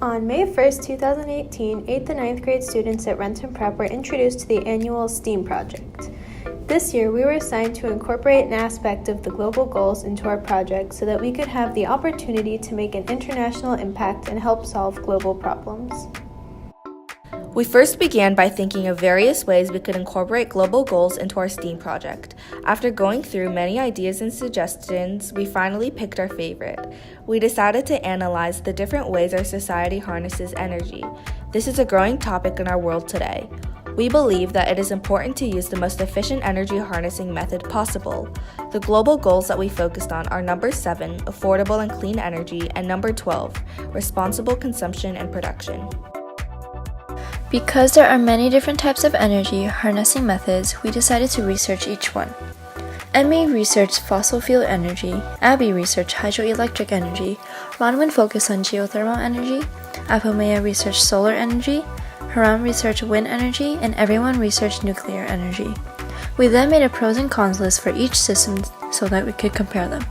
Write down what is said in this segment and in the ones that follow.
On May 1st, 2018, 8th and 9th grade students at Renton Prep were introduced to the annual STEAM project. This year, we were assigned to incorporate an aspect of the global goals into our project so that we could have the opportunity to make an international impact and help solve global problems. We first began by thinking of various ways we could incorporate global goals into our STEAM project. After going through many ideas and suggestions, we finally picked our favorite. We decided to analyze the different ways our society harnesses energy. This is a growing topic in our world today. We believe that it is important to use the most efficient energy harnessing method possible. The global goals that we focused on are number 7, affordable and clean energy, and number 12, responsible consumption and production. Because there are many different types of energy harnessing methods, we decided to research each one. Emelyn researched fossil fuel energy, Abby researched hydroelectric energy, Ronwin focused on geothermal energy, Apomea researched solar energy, Haram researched wind energy, and everyone researched nuclear energy. We then made a pros and cons list for each system so that we could compare them.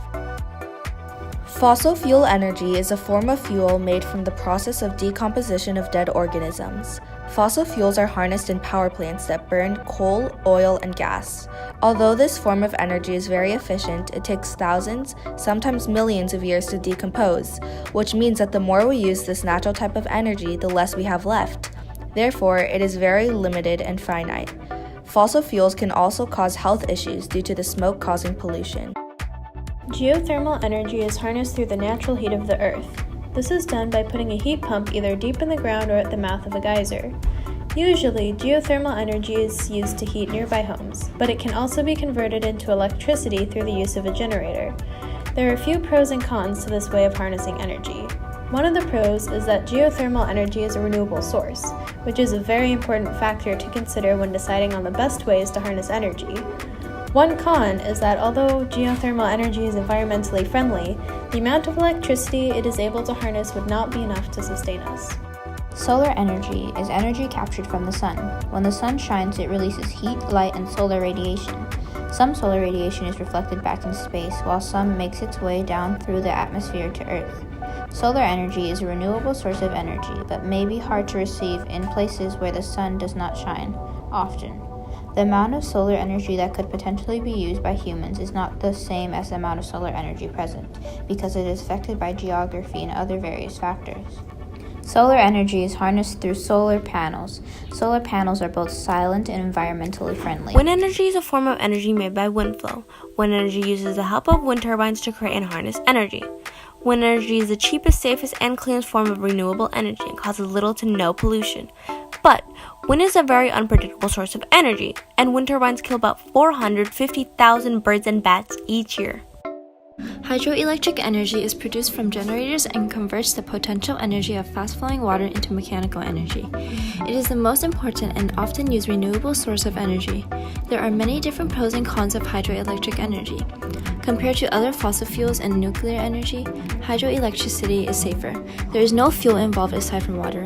Fossil fuel energy is a form of fuel made from the process of decomposition of dead organisms. Fossil fuels are harnessed in power plants that burn coal, oil, and gas. Although this form of energy is very efficient, it takes thousands, sometimes millions of years to decompose, which means that the more we use this natural type of energy, the less we have left. Therefore, it is very limited and finite. Fossil fuels can also cause health issues due to the smoke causing pollution. Geothermal energy is harnessed through the natural heat of the earth. This is done by putting a heat pump either deep in the ground or at the mouth of a geyser. Usually, geothermal energy is used to heat nearby homes, but it can also be converted into electricity through the use of a generator. There are a few pros and cons to this way of harnessing energy. One of the pros is that geothermal energy is a renewable source, which is a very important factor to consider when deciding on the best ways to harness energy. One con is that although geothermal energy is environmentally friendly, the amount of electricity it is able to harness would not be enough to sustain us. Solar energy is energy captured from the sun. When the sun shines, it releases heat, light, and solar radiation. Some solar radiation is reflected back into space, while some makes its way down through the atmosphere to Earth. Solar energy is a renewable source of energy, but may be hard to receive in places where the sun does not shine often. The amount of solar energy that could potentially be used by humans is not the same as the amount of solar energy present, because it is affected by geography and other various factors. Solar energy is harnessed through solar panels. Solar panels are both silent and environmentally friendly. Wind energy is a form of energy made by wind flow. Wind energy uses the help of wind turbines to create and harness energy. Wind energy is the cheapest, safest, and cleanest form of renewable energy and causes little to no pollution. But wind is a very unpredictable source of energy, and wind turbines kill about 450,000 birds and bats each year. Hydroelectric energy is produced from generators and converts the potential energy of fast-flowing water into mechanical energy. It is the most important and often used renewable source of energy. There are many different pros and cons of hydroelectric energy. Compared to other fossil fuels and nuclear energy, hydroelectricity is safer. There is no fuel involved aside from water.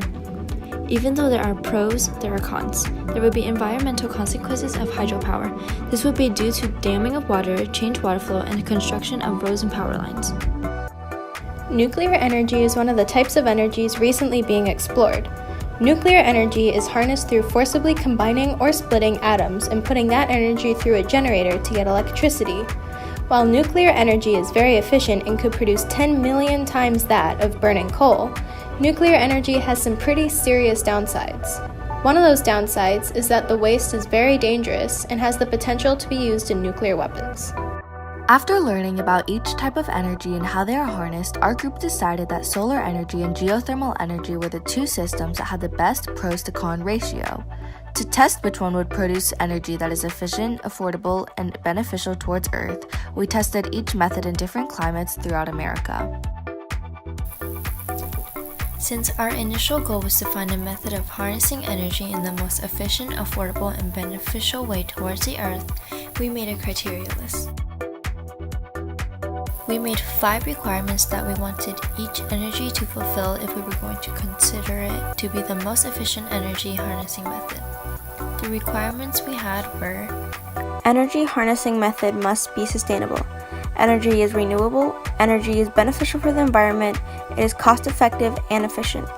Even though there are pros, there are cons. There will be environmental consequences of hydropower. This would be due to damming of water, changed water flow, and construction of roads and power lines. Nuclear energy is one of the types of energies recently being explored. Nuclear energy is harnessed through forcibly combining or splitting atoms and putting that energy through a generator to get electricity. While nuclear energy is very efficient and could produce 10 million times that of burning coal, nuclear energy has some pretty serious downsides. One of those downsides is that the waste is very dangerous and has the potential to be used in nuclear weapons. After learning about each type of energy and how they are harnessed, our group decided that solar energy and geothermal energy were the two systems that had the best pros to con ratio. To test which one would produce energy that is efficient, affordable, and beneficial towards Earth, we tested each method in different climates throughout America. Since our initial goal was to find a method of harnessing energy in the most efficient, affordable, and beneficial way towards the Earth, we made a criteria list. We made 5 requirements that we wanted each energy to fulfill if we were going to consider it to be the most efficient energy harnessing method. The requirements we had were: Energy harnessing method must be sustainable. Energy is renewable. Energy is beneficial for the environment. It is cost-effective and efficient.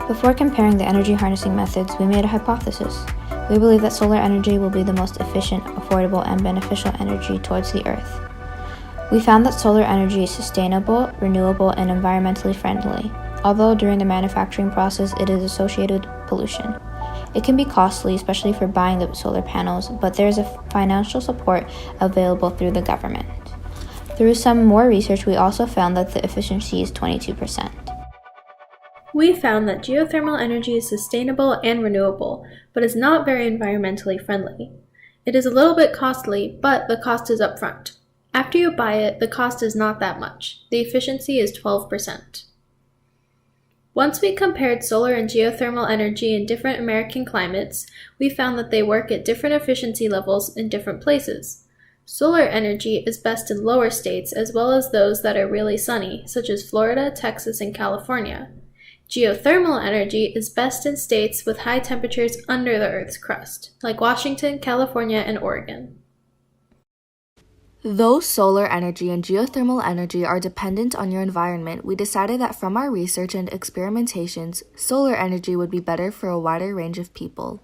Before comparing the energy harnessing methods, we made a hypothesis. We believe that solar energy will be the most efficient, affordable, and beneficial energy towards the Earth. We found that solar energy is sustainable, renewable, and environmentally friendly, although during the manufacturing process it is associated with pollution. It can be costly, especially for buying the solar panels, but there is a financial support available through the government. Through some more research, we also found that the efficiency is 22%. We found that geothermal energy is sustainable and renewable, but is not very environmentally friendly. It is a little bit costly, but the cost is upfront. After you buy it, the cost is not that much. The efficiency is 12%. Once we compared solar and geothermal energy in different American climates, we found that they work at different efficiency levels in different places. Solar energy is best in lower states as well as those that are really sunny, such as Florida, Texas, and California. Geothermal energy is best in states with high temperatures under the Earth's crust, like Washington, California, and Oregon. Though solar energy and geothermal energy are dependent on your environment, we decided that from our research and experimentations, solar energy would be better for a wider range of people.